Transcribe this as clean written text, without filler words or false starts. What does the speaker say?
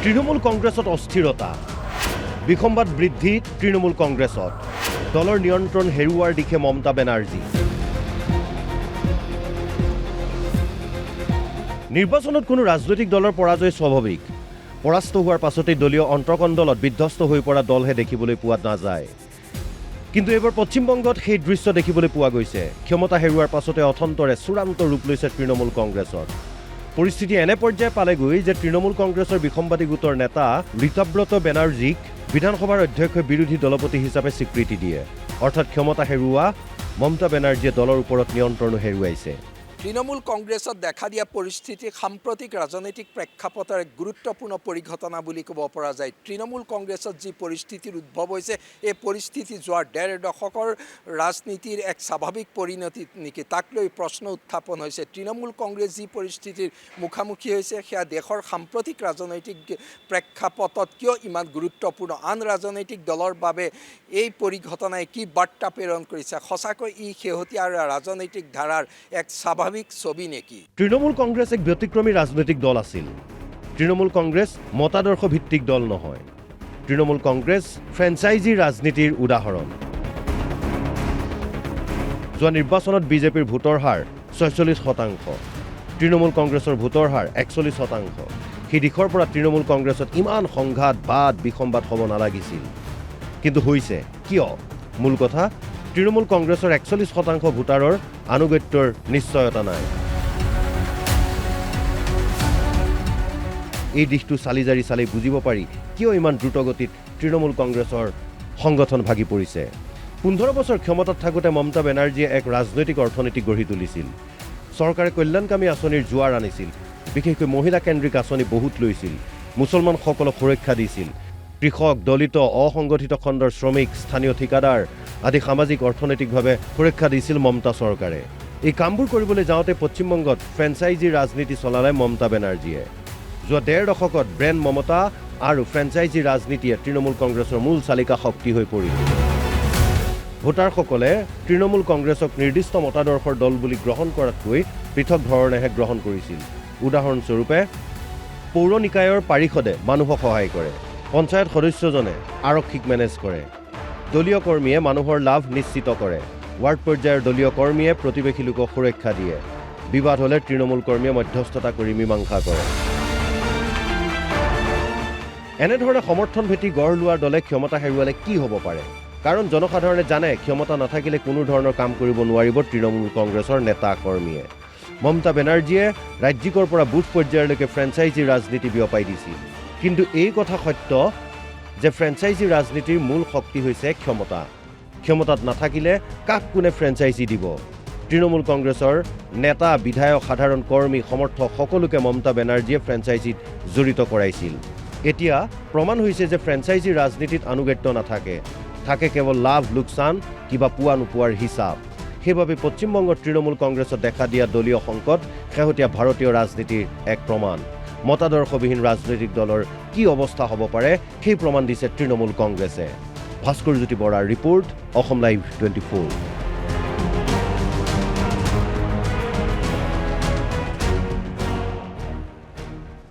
তৃণমূল কংগ্ৰেছত অস্থিৰতা বিসম্বাদ বৃদ্ধি তৃণমূল কংগ্ৰেছত দলৰ নিয়ন্ত্ৰণ হেৰুৱাৰ দিশে মমতা বেনাৰ্জী নিৰ্বাচনত কোনো ৰাজনৈতিক দলৰ পৰাজয় স্বাভাৱিক পৰাস্ত হোৱাৰ পাছতেই দলীয় অন্তৰ্কণ্ডলত বিধ্বস্ত হৈ পৰা দলহে দেখিবলৈ পোৱা নাযায় কিন্তু এবাৰ পশ্চিমবংগত সেই দৃশ্য দেখিবলৈ পোৱা গৈছে ক্ষমতা হেৰুৱাৰ পাছতে অথন্তৰে চূড়ান্ত ৰূপ লৈছে তৃণমূল কংগ্ৰেছৰ পৰিস্থিতি এনে পৰ্যায় পালেগৈ যে তৃণমূল কংগ্ৰেছৰ বিসম্বাদী গোটৰ নেতা ঋতব্ৰত বেনাৰ্জীক বিধানসভাৰ অধ্যক্ষই বিৰোধী দলপতি হিচাপে স্বীকৃতি দিয়ে অৰ্থাৎ ক্ষমতা হেৰুৱা মমতা বেনাৰ্জীয়ে দলৰ ওপৰত নিয়ন্ত্ৰণো হেৰুৱাইছে তৃণমূল কংগ্ৰেছত দেখা দিয়া পৰিস্থিতি সাম্প্ৰতিক ৰাজনৈতিক প্ৰেক্ষাপটৰ এক গুৰুত্বপূৰ্ণ পৰিঘটনা বুলি ক'ব পৰা যায় তৃণমূল কংগ্ৰেছত যি পৰিস্থিতিৰ উদ্ভৱ হৈছে এই পৰিস্থিতি যোৱাৰ ডেৰ দশকৰ ৰাজনীতিৰ এক স্বাভাৱিক পৰিণতি নেকি তাক লৈ প্ৰশ্ন উত্থাপন হৈছে তৃণমূল কংগ্ৰেছ যি পৰিস্থিতিৰ মুখামুখি হৈছে সেয়া দেশৰ সাম্প্ৰতিক ৰাজনৈতিক প্ৰেক্ষাপটত কিয় ইমান গুৰুত্বপূৰ্ণ আন ৰাজনৈতিক দলৰ বাবে এই পৰিঘটনাই কি বাৰ্তা প্ৰেৰণ কৰিছে সঁচাকৈ ই শেহতীয়া ৰাজনৈতিক ধাৰাৰ এক স্বাভাৱিক ছবি নেকি তৃণমূল কংগ্ৰেছ এক ব্যতিক্ৰমী ৰাজনৈতিক দল আছিল তৃণমূল কংগ্ৰেছ মতাদৰ্শ ভিত্তিক দল নহয় তৃণমূল কংগ্ৰেছ ফ্ৰেঞ্চাইজি ৰাজনীতিৰ উদাহৰণ যোৱা নিৰ্বাচনত বিজেপিৰ ভোটৰ হাৰ ৪৬%, তৃণমূল কংগ্ৰেছৰ ভোটৰ হাৰ ৪১%। সেই দিশৰ পৰা তৃণমূল কংগ্ৰেছত ইমান সংঘাত বাদ বিসম্বাদ হ'ব নালাগিছিল কিন্তু হৈছে কিয় মূল কথা তৃণমূল কংগ্ৰেছৰ ৪১% ভোটাৰৰ আনুগত্যৰ নিশ্চয়তা নাই এই দিশটো চালি জাৰি চালি বুজিব পাৰি কিয় ইমান দ্ৰুতগতিত তৃণমূল কংগ্ৰেছৰ সংগঠন ভাগি পৰিছে ১৫ বছৰ ক্ষমতাত থাকোঁতে মমতা বেনাৰ্জীয়ে এক ৰাজনৈতিক অৰ্থনীতি গঢ়ি তুলিছিল চৰকাৰে কল্যাণকামী আঁচনিৰ জোৱাৰ আনিছিল বিশেষকৈ মহিলা কেন্দ্ৰিক আঁচনি বহুত লৈছিল মুছলমানসকলক সুৰক্ষা দিছিল কৃষক দলিত অসংগঠিত খণ্ডৰ শ্ৰমিক স্থানীয় ঠিকাদাৰ আদি সামাজিক অৰ্থনৈতিকভাৱে সুৰক্ষা দিছিল মমতা চৰকাৰে এই কামবোৰ কৰিবলৈ যাওঁতে পশ্চিমবংগত ফ্ৰেঞ্চাইজি ৰাজনীতি চলালে মমতা বেনাৰ্জীয়ে যোৱা ডেৰ দশকত ব্ৰেণ্ড মমতা আৰু ফ্ৰেঞ্চাইজি ৰাজনীতিয়ে তৃণমূল কংগ্ৰেছৰ মূল চালিকা শক্তি হৈ পৰিল ভোটাৰসকলে তৃণমূল কংগ্ৰেছক নিৰ্দিষ্ট মতাদৰ্শৰ দল বুলি গ্ৰহণ কৰাতকৈ পৃথক ধৰণেহে গ্ৰহণ কৰিছিল উদাহৰণস্বৰূপে পৌৰ নিকায়ৰ পাৰিষদে মানুহক সহায় কৰে পঞ্চায়ত সদস্যজনে আৰক্ষীক মেনেজ কৰে দলীয় কৰ্মীয়ে মানুহৰ লাভ নিশ্চিত কৰে ৱাৰ্ড পৰ্যায়ৰ দলীয় কৰ্মীয়ে প্ৰতিবেশী লোকক সুৰক্ষা দিয়ে বিবাদ হ'লে তৃণমূল কৰ্মীয়ে মধ্যস্থতা কৰি মীমাংসা কৰে এনেধৰণে সমৰ্থন ভেটি গঢ় লোৱাৰ দলে ক্ষমতা হেৰুৱালে কি হ'ব পাৰে কাৰণ জনসাধাৰণে জানে ক্ষমতা নাথাকিলে কোনো ধৰণৰ কাম কৰিব নোৱাৰিব তৃণমূল কংগ্ৰেছৰ নেতা কৰ্মীয়ে মমতা বেনাৰ্জীয়ে ৰাজ্যিকৰ পৰা বুথ পৰ্যায়লৈকে ফ্ৰেঞ্চাইজি ৰাজনীতি বিয়পাই দিছিল কিন্তু এই কথা সত্য যে ফ্ৰেঞ্চাইজি ৰাজনীতিৰ মূল শক্তি হৈছে ক্ষমতা ক্ষমতাত নাথাকিলে কাক কোনে ফ্ৰেঞ্চাইজি দিব তৃণমূল কংগ্ৰেছৰ নেতা বিধায়ক সাধাৰণ কৰ্মী সমৰ্থক সকলোকে মমতা বেনাৰ্জীয়ে ফ্ৰেঞ্চাইজিত জড়িত কৰাইছিল এতিয়া প্ৰমাণ হৈছে যে ফ্ৰেঞ্চাইজি ৰাজনীতিত আনুগত্য নাথাকে থাকে কেৱল লাভ লোকচান কিবা পোৱা নোপোৱাৰ হিচাপ সেইবাবে পশ্চিমবংগৰ তৃণমূল কংগ্ৰেছত দেখা দিয়া দলীয় সংকট শেহতীয়া ভাৰতীয় ৰাজনীতিৰ এক প্ৰমাণ মতাদৰ্শবিহীন ৰাজনৈতিক দলৰ কি অৱস্থা হ'ব পাৰে সেই প্ৰমাণ দিছে তৃণমূল কংগ্ৰেছে ভাস্কৰ জ্যোতি বৰাৰ ৰিপৰ্ট অসম লাইভ 24